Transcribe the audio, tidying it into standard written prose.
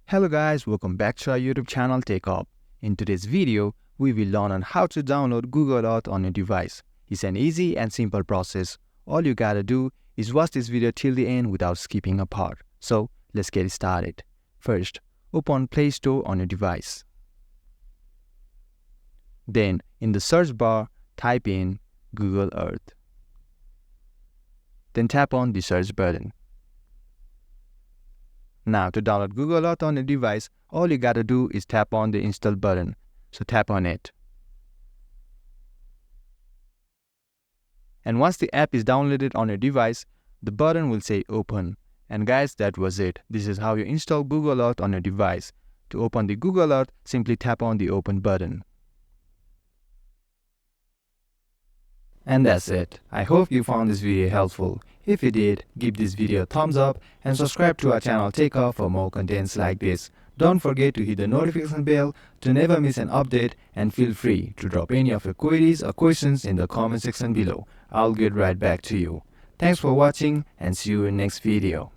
Hello guys, welcome back to our YouTube channel TechUp. In today's video, we will learn on how to download Google Earth on your device. It's an easy and simple process. All you gotta do is watch this video till the end without skipping a part. So let's get started. First, open Play Store on your device. Then in the search bar, type in Google Earth. Then tap on the search button. Now to download Google Earth on your device, all you gotta do is tap on the install button. So tap on it. And once the app is downloaded on your device, the button will say open. And guys, that was it. This is how you install Google Earth on your device. To open the Google Earth, simply tap on the open button. And that's it. I hope you found this video helpful. If you did, give this video a thumbs up and subscribe to our channel TechUp for more contents like this. Don't forget to hit the notification bell to never miss an update, and feel free to drop any of your queries or questions in the comment section below. I'll get right back to you. Thanks for watching and see you in next video.